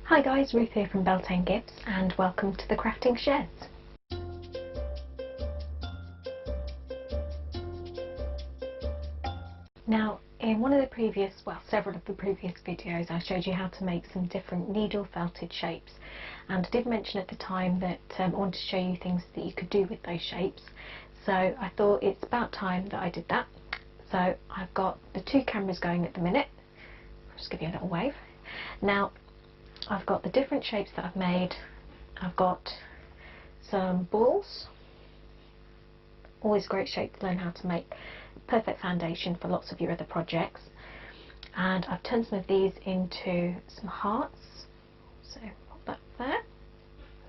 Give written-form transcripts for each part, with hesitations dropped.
Hi guys, Ruth here from Beltane Gifts and welcome to the crafting Chez. Now in one of the previous, several of the previous videos I showed you how to make some different needle felted shapes, and I did mention at the time that I wanted to show you things that you could do with those shapes, so I thought it's about time that I did that. So I've got the two cameras going at the minute. I'll just give you a little wave. Now I've got the different shapes that I've made. I've got some balls, always a great shape to learn how to make, perfect foundation for lots of your other projects. And I've turned some of these into some hearts, so pop that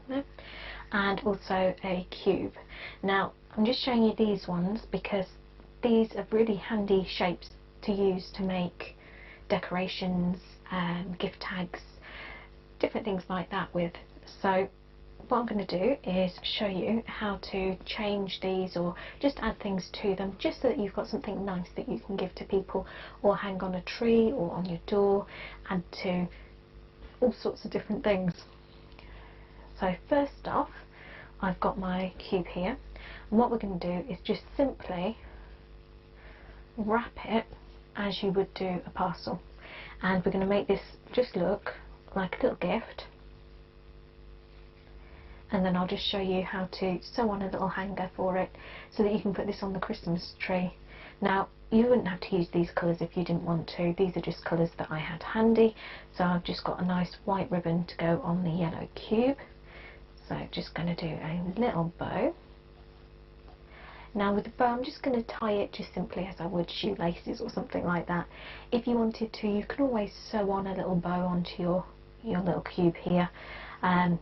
there, and also a cube. Now I'm just showing you these ones because these are really handy shapes to use to make decorations, gift tags, different things like that with. So what I'm going to do is show you how to change these or just add things to them, just so that you've got something nice that you can give to people or hang on a tree or on your door, add to all sorts of different things. So first off, I've got my cube here, and what we're going to do is just simply wrap it as you would do a parcel, and we're going to make this just look like a little gift, and then I'll just show you how to sew on a little hanger for it so that you can put this on the Christmas tree. Now you wouldn't have to use these colours if you didn't want to, these are just colours that I had handy, so I've just got a nice white ribbon to go on the yellow cube. So just going to do a little bow. Now with the bow I'm just going to tie it just simply as I would shoelaces or something like that. If you wanted to, you can always sew on a little bow onto your little cube here. I'm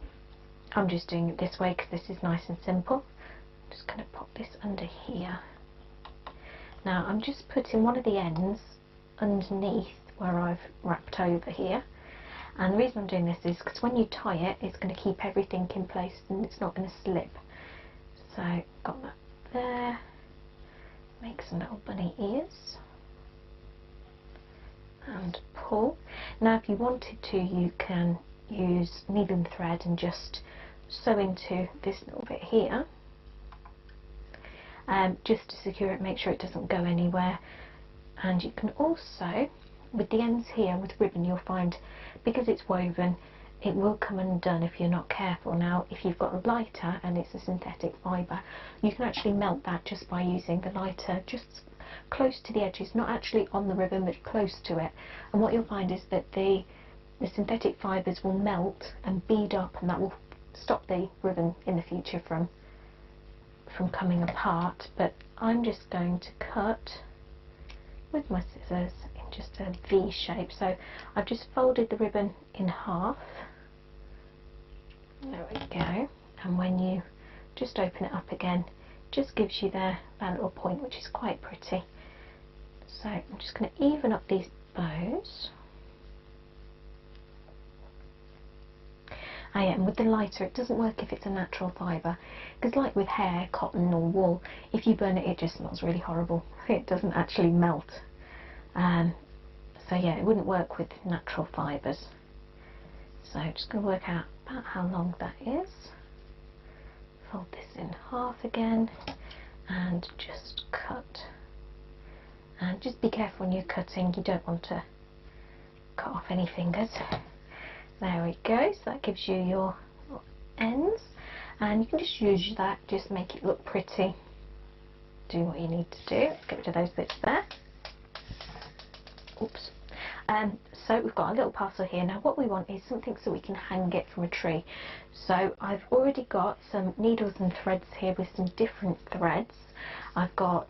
just doing it this way because this is nice and simple. I'm just going to pop this under here. Now I'm just putting one of the ends underneath where I've wrapped over here, and the reason I'm doing this is because when you tie it, it's going to keep everything in place and it's not going to slip. So got that there, make some little bunny ears and pull. Now if you wanted to, you can use needle and thread and just sew into this little bit here, just to secure it, make sure it doesn't go anywhere. And you can also, with the ends here with ribbon, you'll find because it's woven, it will come undone if you're not careful. Now if you've got a lighter and it's a synthetic fibre, you can actually melt that just by using the lighter just close to the edges, not actually on the ribbon but close to it, and what you'll find is that the synthetic fibres will melt and bead up, and that will stop the ribbon in the future from coming apart. But I'm just going to cut with my scissors in just a V shape, so I've just folded the ribbon in half. There we go, and when you just open it up again, just gives you that little point, which is quite pretty. So I'm just going to even up these bows. And with the lighter, it doesn't work if it's a natural fibre, because like with hair, cotton or wool, if you burn it, it just smells really horrible. It doesn't actually melt. So yeah, it wouldn't work with natural fibres. So I'm just going to work out about how long that is. Fold this in half again and just cut. And just be careful when you're cutting, you don't want to cut off any fingers. There we go, so that gives you your ends, and you can just use that, just make it look pretty. Do what you need to do. Let's get rid of those bits there. Oops. So we've got a little parcel here. Now what we want is something so we can hang it from a tree. So I've already got some needles and threads here with some different threads. I've got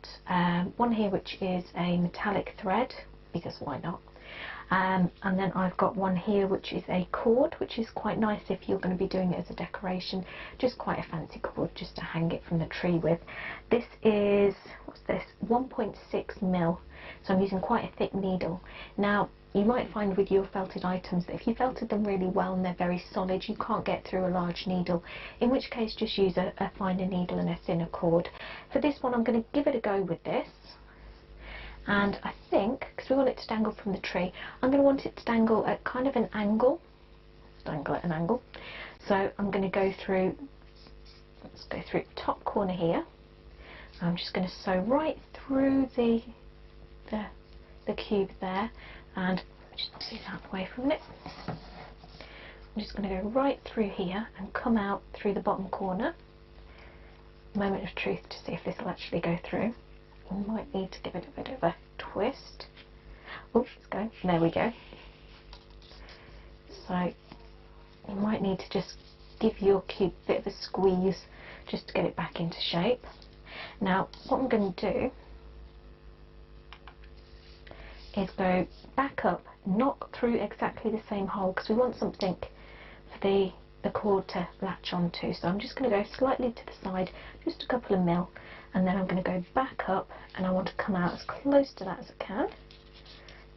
one here which is a metallic thread, because why not? And then I've got one here which is a cord, which is quite nice if you're going to be doing it as a decoration, just quite a fancy cord just to hang it from the tree with. This is, what's this, 1.6 mil, so I'm using quite a thick needle. Now you might find with your felted items that if you felted them really well and they're very solid, you can't get through a large needle, in which case just use a finer needle and a thinner cord. For this one I'm going to give it a go with this. And I think, because we want it to dangle from the tree, I'm going to want it to dangle at kind of an angle, dangle at an angle. So I'm going to go through, let's go through the top corner here. I'm just going to sew right through the cube there, and just move out the way from it. I'm just going to go right through here and come out through the bottom corner. Moment of truth to see if this will actually go through. You might need to give it a bit of a twist. Oops, it's going. There we go. So you might need to just give your cube a bit of a squeeze just to get it back into shape. Now what I'm going to do is go back up, not through exactly the same hole, because we want something for the cord to latch onto. So I'm just going to go slightly to the side, just a couple of mil, and then I'm going to go back up, and I want to come out as close to that as I can.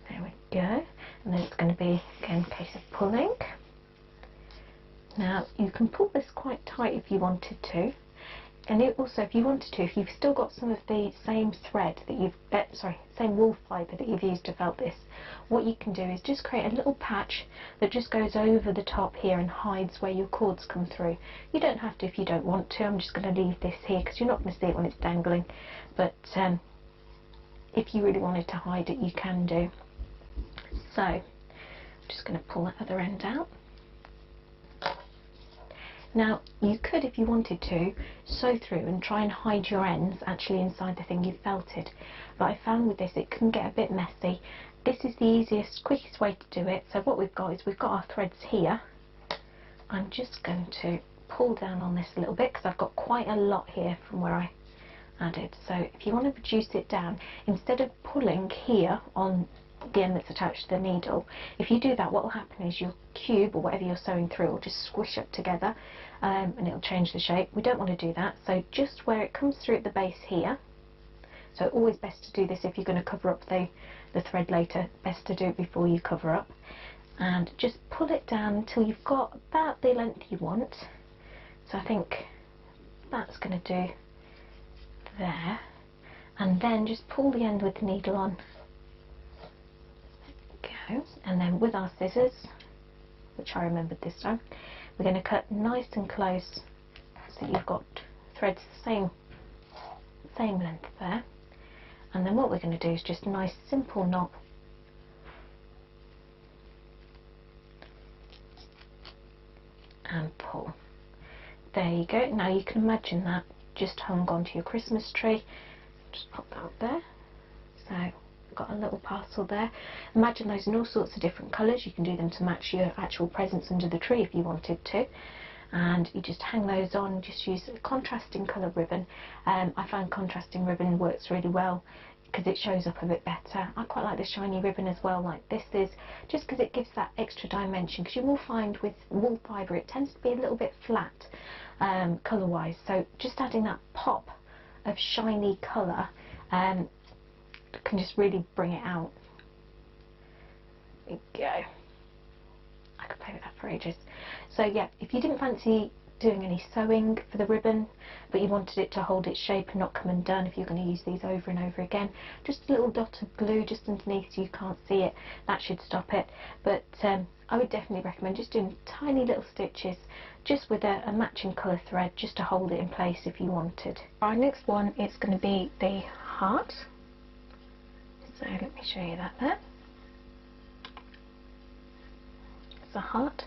There we go. And then it's going to be, again, a case of pulling. Now you can pull this quite tight if you wanted to, and also if you wanted to, if you've still got some of the same thread that you've, same wool fibre that you've used to felt this, what you can do is just create a little patch that just goes over the top here and hides where your cords come through. You don't have to if you don't want to. I'm just going to leave this here because you're not going to see it when it's dangling, but if you really wanted to hide it, you can do. So I'm just going to pull that other end out. Now you could, if you wanted to, sew through and try and hide your ends actually inside the thing you've felted, but I found with this it can get a bit messy. This is the easiest, quickest way to do it. So what we've got is we've got our threads here. I'm just going to pull down on this a little bit because I've got quite a lot here from where I added. So if you want to reduce it down, instead of pulling here on the end that's attached to the needle, if you do that, what will happen is your cube or whatever you're sewing through will just squish up together, and it'll change the shape. We don't want to do that, so just where it comes through at the base here, so always best to do this if you're going to cover up the thread later, best to do it before you cover up, and just pull it down until you've got about the length you want. So I think that's going to do there, and then just pull the end with the needle on. And then with our scissors, which I remembered this time, we're going to cut nice and close so you've got threads the same length there. And then what we're going to do is just a nice simple knot. And pull. There you go. Now you can imagine that just hung onto your Christmas tree. Just pop that up there. So got a little parcel there. Imagine those in all sorts of different colours. You can do them to match your actual presents under the tree if you wanted to, and you just hang those on. Just use a contrasting colour ribbon. I find contrasting ribbon works really well because it shows up a bit better. I quite like the shiny ribbon as well, like this is, just because it gives that extra dimension, because you will find with wool fibre it tends to be a little bit flat colour wise, so just adding that pop of shiny colour can just really bring it out. There we go. I could play with that for ages. So yeah, if you didn't fancy doing any sewing for the ribbon, but you wanted it to hold its shape and not come undone, if you're going to use these over and over again, just a little dot of glue just underneath so you can't see it, that should stop it. But I would definitely recommend just doing tiny little stitches just with a matching colour thread just to hold it in place if you wanted. Our next one is going to be the heart. So let me show you that there. It's a heart.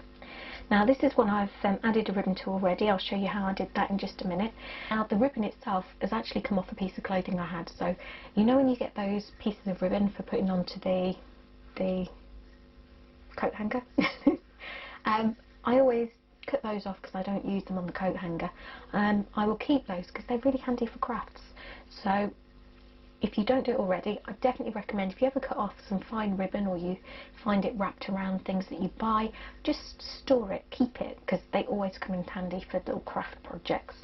Now this is one I've added a ribbon to already. I'll show you how I did that in just a minute. Now the ribbon itself has actually come off a piece of clothing I had. So you know when you get those pieces of ribbon for putting onto the coat hanger? I always cut those off because I don't use them on the coat hanger. I will keep those because they're really handy for crafts. So if you don't do it already, I definitely recommend, if you ever cut off some fine ribbon or you find it wrapped around things that you buy, just store it, keep it, because they always come in handy for little craft projects.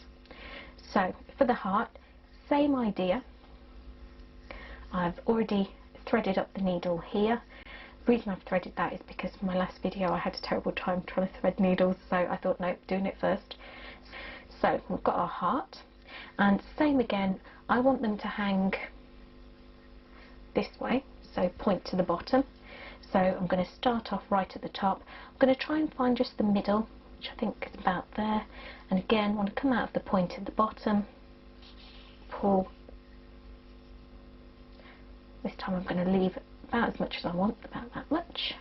So for the heart, same idea. I've already threaded up the needle here. The reason I've threaded that is because for my last video I had a terrible time trying to thread needles, so I thought, nope, doing it first. So we've got our heart, and same again, I want them to hang this way, so point to the bottom. So I'm going to start off right at the top. I'm going to try and find just the middle, which I think is about there, and again want to come out of the point at the bottom, pull. This time I'm going to leave about as much as I want, about that much,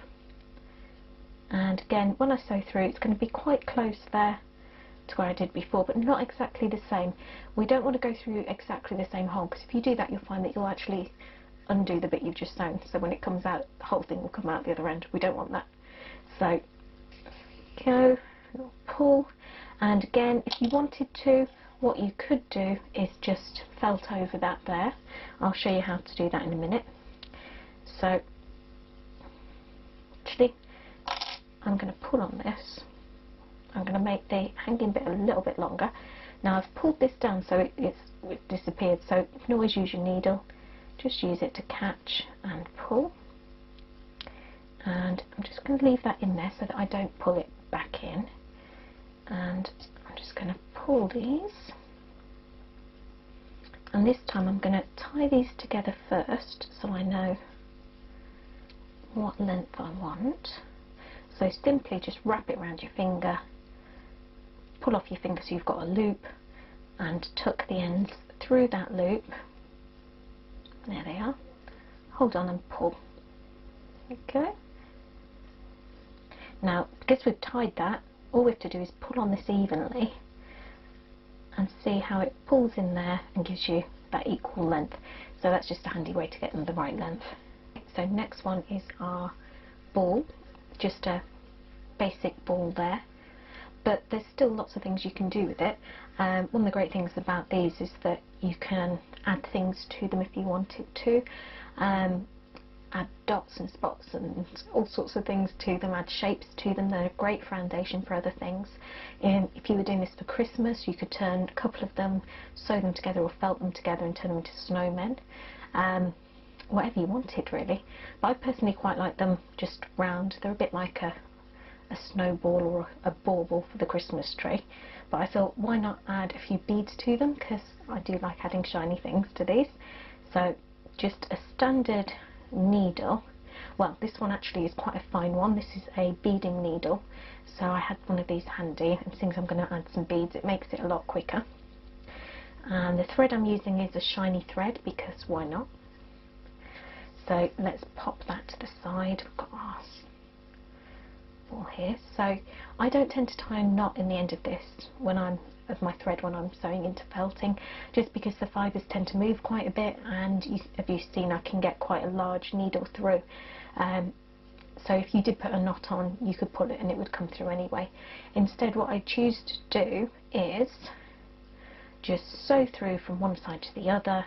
and again when I sew through it's going to be quite close there to where I did before, but not exactly the same. We don't want to go through exactly the same hole, because if you do that you'll find that you'll actually undo the bit you've just sewn, so when it comes out the whole thing will come out the other end. We don't want that. So go, pull, and again if you wanted to, what you could do is just felt over that there. I'll show you how to do that in a minute. So actually I'm going to pull on this. I'm going to make the hanging bit a little bit longer. Now I've pulled this down so it disappeared, so you can always use your needle. Just use it to catch and pull, and I'm just going to leave that in there so that I don't pull it back in, and I'm just going to pull these, and this time I'm going to tie these together first so I know what length I want. So simply just wrap it around your finger, pull off your finger so you've got a loop, and tuck the ends through that loop. There they are. Hold on and pull. Okay. Now, because we've tied that, all we have to do is pull on this evenly and see how it pulls in there and gives you that equal length. So that's just a handy way to get them the right length. So next one is our ball, just a basic ball there. But there's still lots of things you can do with it. One of the great things about these is that you can add things to them if you wanted to. Add dots and spots and all sorts of things to them, add shapes to them. They're a great foundation for other things. If you were doing this for Christmas, you could turn a couple of them, sew them together or felt them together and turn them into snowmen. Whatever you wanted really. But I personally quite like them just round. They're a bit like a snowball or a bauble for the Christmas tree, but I thought why not add a few beads to them, because I do like adding shiny things to these. So just a standard needle. Well, this one actually is quite a fine one. This is a beading needle, so I had one of these handy, and since I'm going to add some beads it makes it a lot quicker. And the thread I'm using is a shiny thread, because why not? So let's pop that to the side. We've got our ball here. So I don't tend to tie a knot in the end of this of my thread when I'm sewing into felting, just because the fibres tend to move quite a bit, and as you've seen I can get quite a large needle through. So if you did put a knot on, you could pull it and it would come through anyway. Instead what I choose to do is just sew through from one side to the other,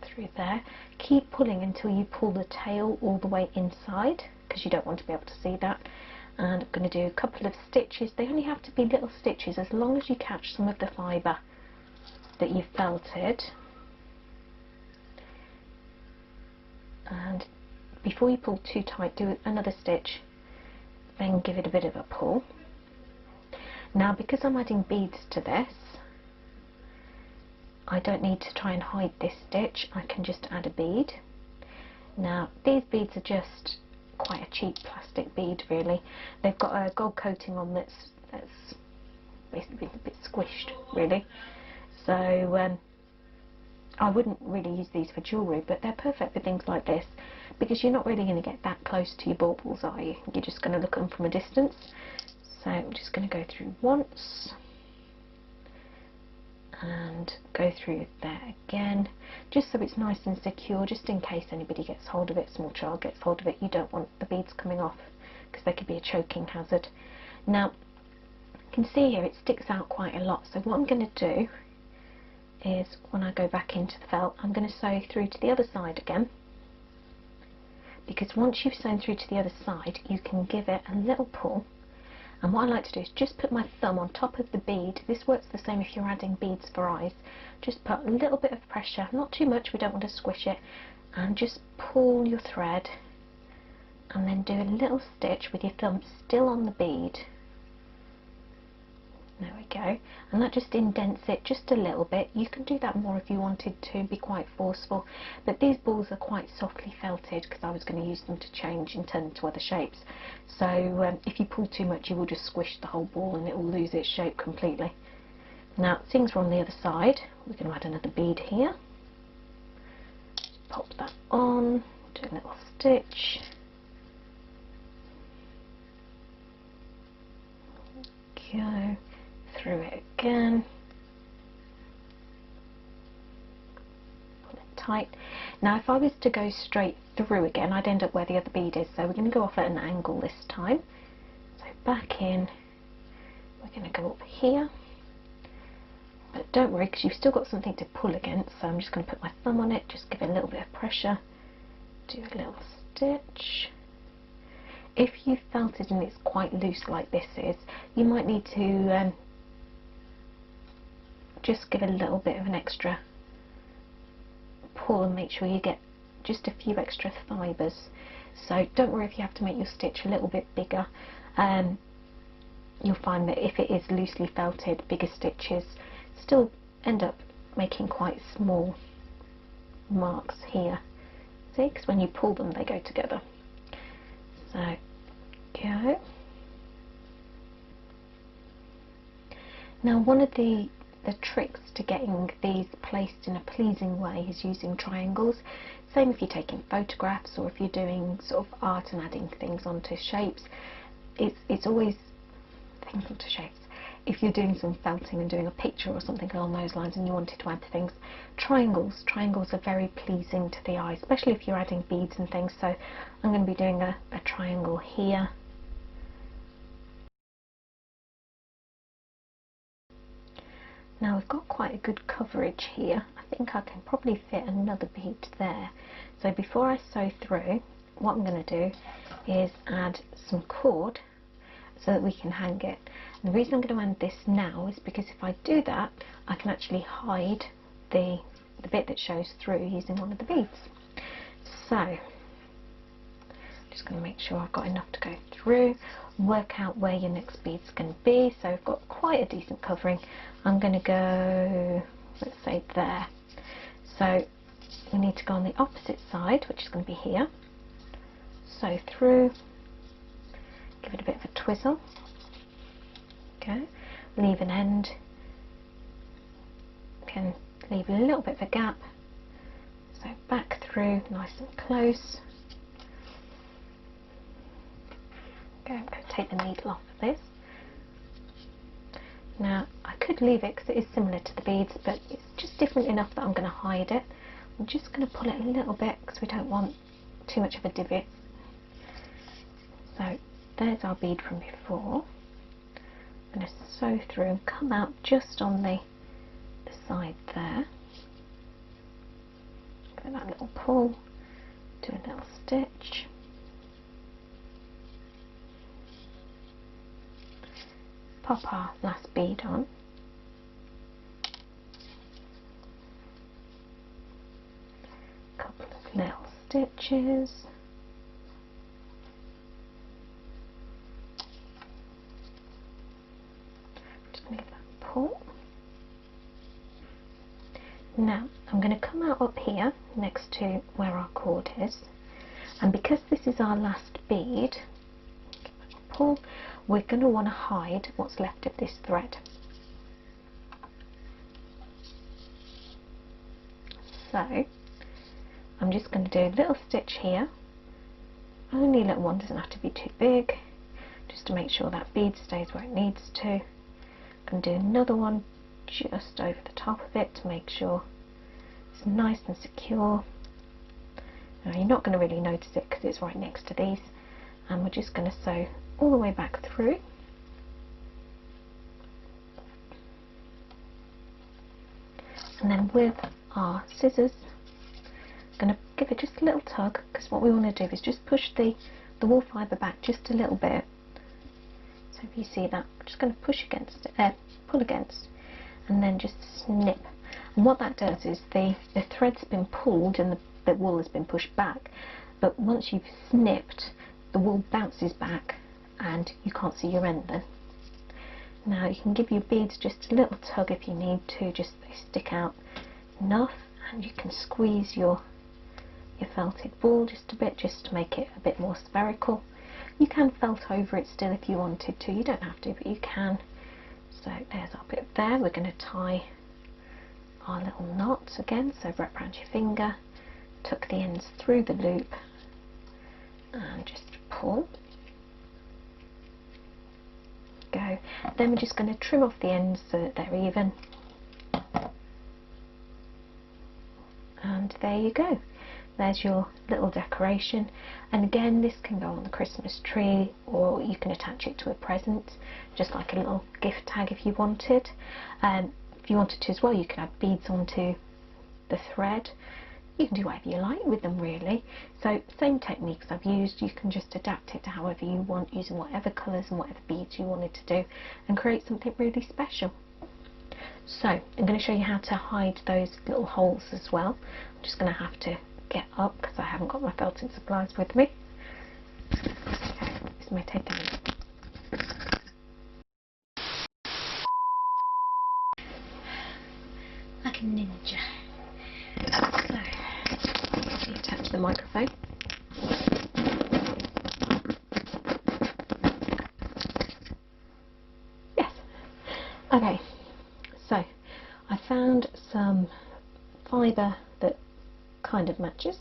through there, keep pulling until you pull the tail all the way inside, because you don't want to be able to see that. And I'm going to do a couple of stitches. They only have to be little stitches as long as you catch some of the fibre that you've felted. And before you pull too tight, do another stitch, then give it a bit of a pull. Now because I'm adding beads to this, I don't need to try and hide this stitch, I can just add a bead. Now these beads are just quite a cheap plastic bead really. They've got a gold coating on that's basically a bit squished really. So I wouldn't really use these for jewellery, but they're perfect for things like this, because you're not really going to get that close to your baubles, are you? You're just going to look at them from a distance. So I'm just going to go through once and go through there again, just so it's nice and secure, just in case anybody gets hold of it, small child gets hold of it. You don't want the beads coming off, because they could be a choking hazard. Now you can see here it sticks out quite a lot, so what I'm going to do is when I go back into the felt, I'm going to sew through to the other side again, because once you've sewn through to the other side you can give it a little pull. And what I like to do is just put my thumb on top of the bead. This works the same if you're adding beads for eyes. Just put a little bit of pressure, not too much, we don't want to squish it, and just pull your thread, and then do a little stitch with your thumb still on the bead. There we go, and that just indents it just a little bit. You can do that more if you wanted to, be quite forceful, but these balls are quite softly felted because I was going to use them to change and turn into other shapes. So if you pull too much, you will just squish the whole ball and it will lose its shape completely. Now, things are on the other side. We're going to add another bead here. Pop that on, do a little stitch. Go through it again, pull it tight. Now if I was to go straight through again, I'd end up where the other bead is, so we're going to go off at an angle this time. So back in, we're going to go up here, but don't worry because you've still got something to pull against, so I'm just going to put my thumb on it, just give it a little bit of pressure, do a little stitch. If you felt it and it's quite loose like this is, you might need to just give a little bit of an extra pull and make sure you get just a few extra fibres. So don't worry if you have to make your stitch a little bit bigger. You'll find that if it is loosely felted, bigger stitches still end up making quite small marks here. See, because when you pull them they go together. So go. Now one of the tricks to getting these placed in a pleasing way is using triangles. Same if you're taking photographs or if you're doing sort of art and adding things onto shapes. It's always things onto shapes. If you're doing some felting and doing a picture or something along those lines and you wanted to add things, triangles are very pleasing to the eye, especially if you're adding beads and things. So I'm going to be doing a triangle here. Now we've got quite a good coverage here. I think I can probably fit another bead there. So before I sew through, what I'm going to do is add some cord so that we can hang it. And the reason I'm going to add this now is because if I do that, I can actually hide the bit that shows through using one of the beads. So I'm just going to make sure I've got enough to go through, work out where your next bead's going to be. So I've got quite a decent covering. I'm going to go, let's say there. So we need to go on the opposite side, which is going to be here. Sew through, give it a bit of a twizzle. Okay, leave an end. Can leave a little bit of a gap. So back through, nice and close. Okay, I'm going to take the needle off of this. Now I could leave it because it is similar to the beads, but it's just different enough that I'm going to hide it. I'm just going to pull it a little bit because we don't want too much of a divot. So there's our bead from before. I'm going to sew through and come out just on the side there. Give it that little pull, do a little stitch. Pop our last bead on. Couple of little stitches. Just leave that pull. Now I'm going to come out up here next to where our cord is, and because this is our last bead, pull, we're going to want to hide what's left of this thread. So I'm just going to do a little stitch here, only a little one, doesn't have to be too big, just to make sure that bead stays where it needs to. I'm going to do another one just over the top of it to make sure it's nice and secure. Now you're not going to really notice it because it's right next to these, and we're just going to sew all the way back through. And then with our scissors, I'm going to give it just a little tug, because what we want to do is just push the wool fibre back just a little bit. So if you see that, I'm just going to push against it, pull against, and then just snip. And what that does is the thread's been pulled and the wool has been pushed back, but once you've snipped, the wool bounces back and you can't see your end then. Now you can give your beads just a little tug if you need to, just so they stick out enough, and you can squeeze your felted ball just a bit, just to make it a bit more spherical. You can felt over it still if you wanted to, you don't have to, but you can. So there's our bit there. We're going to tie our little knots again, so wrap around your finger, tuck the ends through the loop and just pull. Go. Then we're just going to trim off the ends so that they're even, and there you go. There's your little decoration, and again this can go on the Christmas tree, or you can attach it to a present, just like a little gift tag if you wanted. If you wanted to as well, you can add beads onto the thread. You can do whatever you like with them really. So same techniques I've used, you can just adapt it to however you want, using whatever colours and whatever beads you wanted to do, and create something really special. So I'm going to show you how to hide those little holes as well. I'm just going to have to get up because I haven't got my felting supplies with me. Okay, this may take a minute. Like a ninja. So, attach the microphone. Yes. Okay, so I found some fibre that kind of matches.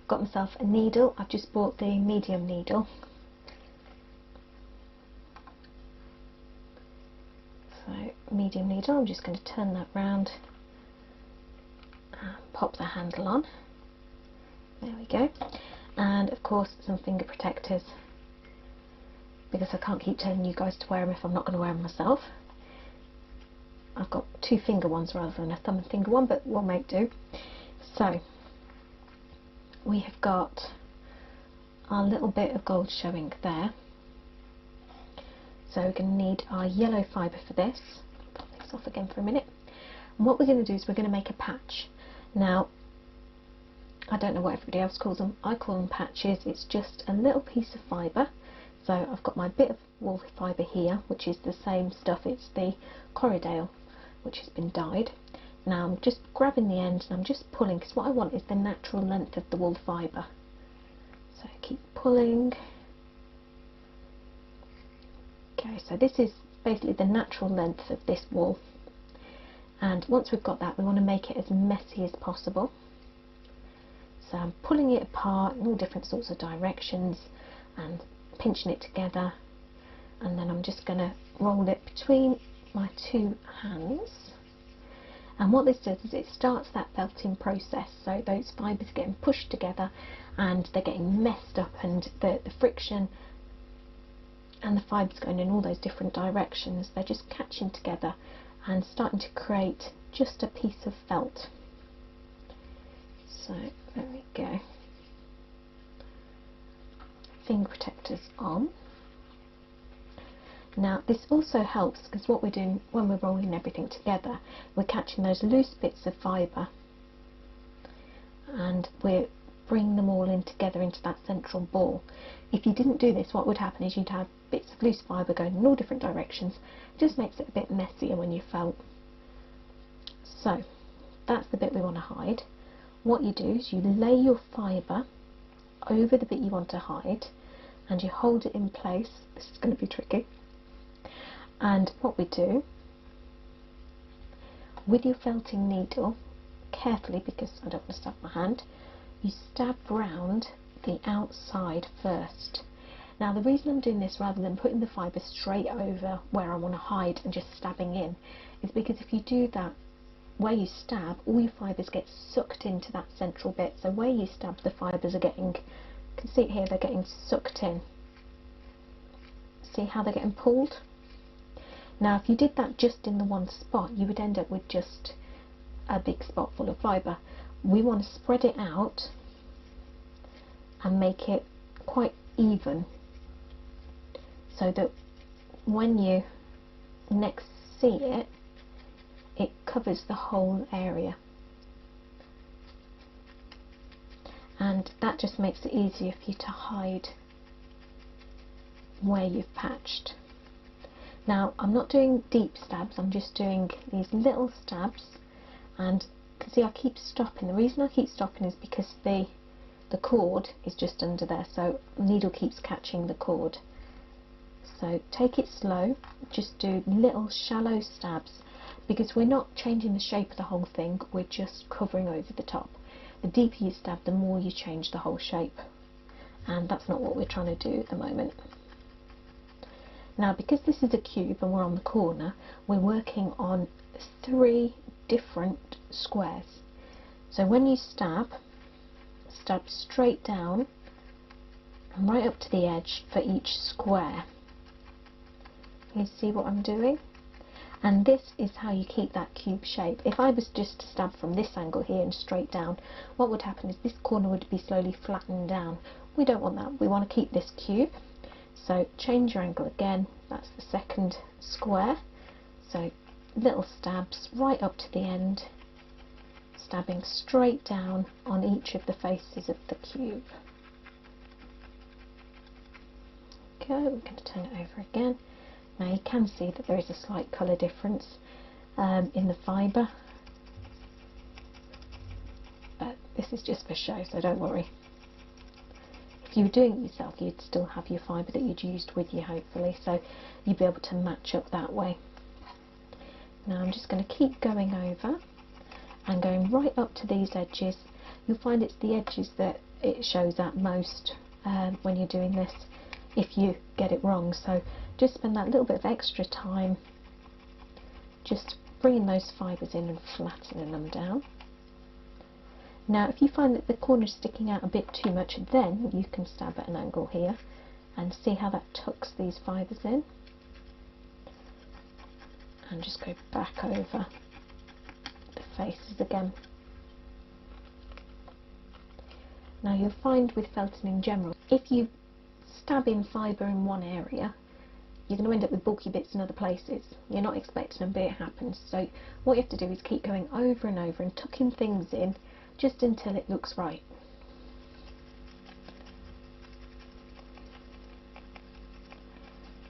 Got myself a needle. I've just bought the medium needle. So medium needle, I'm just going to turn that round and pop the handle on. There we go. And of course some finger protectors, because I can't keep telling you guys to wear them if I'm not going to wear them myself. I've got 2 finger ones rather than a thumb and finger one, but we'll make do. So we have got our little bit of gold showing there. So we're going to need our yellow fibre for this. Pop this off again for a minute. And what we're going to do is we're going to make a patch. Now, I don't know what everybody else calls them. I call them patches. It's just a little piece of fibre. So I've got my bit of wool fibre here, which is the same stuff. It's the Corridale, which has been dyed. Now I'm just grabbing the ends and I'm just pulling, because what I want is the natural length of the wool fibre. So keep pulling. Okay, so this is basically the natural length of this wool, and once we've got that, we want to make it as messy as possible. So I'm pulling it apart in all different sorts of directions and pinching it together, and then I'm just going to roll it between my 2 hands. And what this does is it starts that felting process, so those fibres are getting pushed together and they're getting messed up, and the friction and the fibres going in all those different directions, they're just catching together and starting to create just a piece of felt. So there we go. Finger protectors on. Now this also helps, because what we're doing when we're rolling everything together, we're catching those loose bits of fibre and we're bringing them all in together into that central ball. If you didn't do this, what would happen is you'd have bits of loose fibre going in all different directions. It just makes it a bit messier when you felt. So that's the bit we want to hide. What you do is you lay your fibre over the bit you want to hide and you hold it in place. This is going to be tricky. And what we do, with your felting needle, carefully, because I don't want to stab my hand, you stab round the outside first. Now the reason I'm doing this rather than putting the fibre straight over where I want to hide and just stabbing in is because if you do that, where you stab, all your fibres get sucked into that central bit. So where you stab, the fibres are getting, you can see it here, they're getting sucked in. See how they're getting pulled? Now if you did that just in the one spot, you would end up with just a big spot full of fibre. We want to spread it out and make it quite even, so that when you next see it, it covers the whole area, and that just makes it easier for you to hide where you've patched. Now I'm not doing deep stabs, I'm just doing these little stabs, and you can see I keep stopping. The reason I keep stopping is because the cord is just under there, so the needle keeps catching the cord. So take it slow, just do little shallow stabs, because we're not changing the shape of the whole thing, we're just covering over the top. The deeper you stab, the more you change the whole shape, and that's not what we're trying to do at the moment. Now because this is a cube and we're on the corner, we're working on 3 different squares. So when you stab straight down and right up to the edge for each square. You see what I'm doing? And this is how you keep that cube shape. If I was just to stab from this angle here and straight down, what would happen is this corner would be slowly flattened down. We don't want that, we want to keep this cube. So change your angle again, that's the second square. So little stabs right up to the end, stabbing straight down on each of the faces of the cube. Okay, we're going to turn it over again. Now you can see that there is a slight colour difference in the fibre, but this is just for show, so don't worry. If you were doing it yourself, you'd still have your fibre that you'd used with you, hopefully, so you'd be able to match up that way. Now I'm just going to keep going over and going right up to these edges. You'll find it's the edges that it shows at most when you're doing this, if you get it wrong. So just spend that little bit of extra time just bringing those fibres in and flattening them down. Now if you find that the corner's sticking out a bit too much, then you can stab at an angle here and see how that tucks these fibres in, and just go back over the faces again. Now you'll find with felting in general, if you stab in fibre in one area, you're going to end up with bulky bits in other places. You're not expecting them, but it happens. So what you have to do is keep going over and over and tucking things in just until it looks right.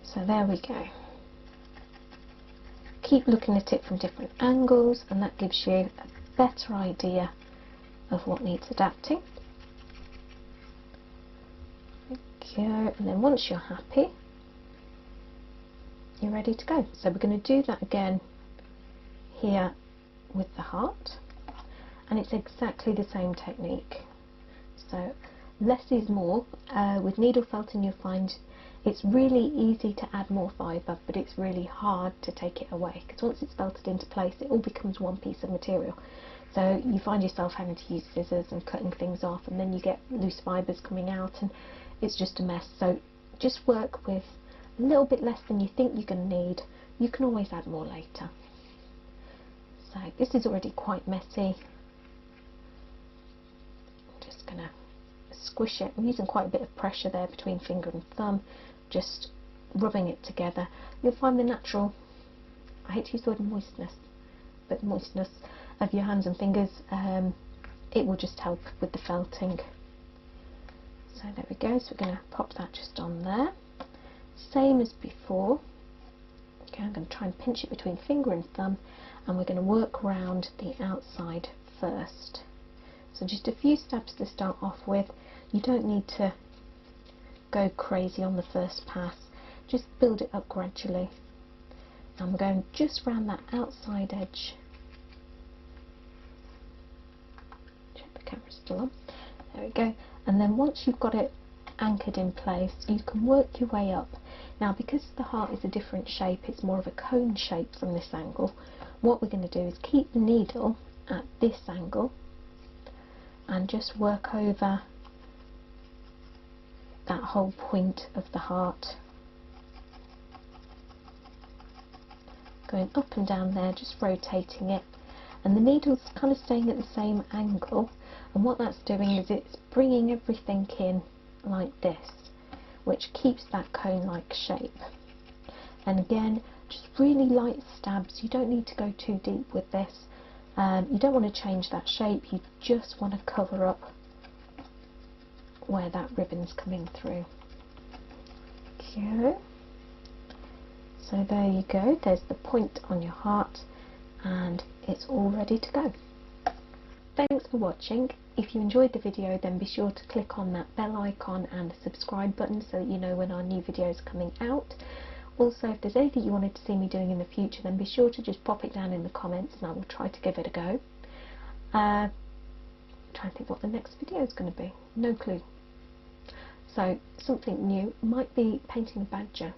So there we go. Keep looking at it from different angles, and that gives you a better idea of what needs adapting. Okay, and then once you're happy, you're ready to go. So we're going to do that again here with the heart, and it's exactly the same technique. So less is more. With needle felting you'll find it's really easy to add more fibre, but it's really hard to take it away, because once it's felted into place it all becomes one piece of material. So you find yourself having to use scissors and cutting things off, and then you get loose fibres coming out and it's just a mess. So just work with a little bit less than you think you're going to need. You can always add more later. So this is already quite messy. I'm just going to squish it. I'm using quite a bit of pressure there between finger and thumb, just rubbing it together. You'll find the natural, I hate to use the word moistness, but the moistness of your hands and fingers, it will just help with the felting. So there we go, so we're going to pop that just on there. Same as before. Okay, I'm going to try and pinch it between finger and thumb, and we're going to work around the outside first. So just a few stabs to start off with. You don't need to go crazy on the first pass, just build it up gradually. And we're going just round that outside edge. Check the camera's still on. There we go. And then once you've got it anchored in place, you can work your way up. Now because the heart is a different shape, it's more of a cone shape from this angle, what we're going to do is keep the needle at this angle and just work over that whole point of the heart, going up and down there, just rotating it, and the needle's kind of staying at the same angle, and what that's doing is it's bringing everything in like this, which keeps that cone-like shape. And again, just really light stabs. You don't need to go too deep with this. You don't want to change that shape, you just want to cover up where that ribbon's coming through. Okay. So there you go, there's the point on your heart, and it's all ready to go. Thanks for watching. If you enjoyed the video, then be sure to click on that bell icon and the subscribe button so that you know when our new videos are coming out. Also, if there's anything you wanted to see me doing in the future, then be sure to just pop it down in the comments and I will try to give it a go. Trying to think what the next video is going to be. No clue. So something new might be painting a badger.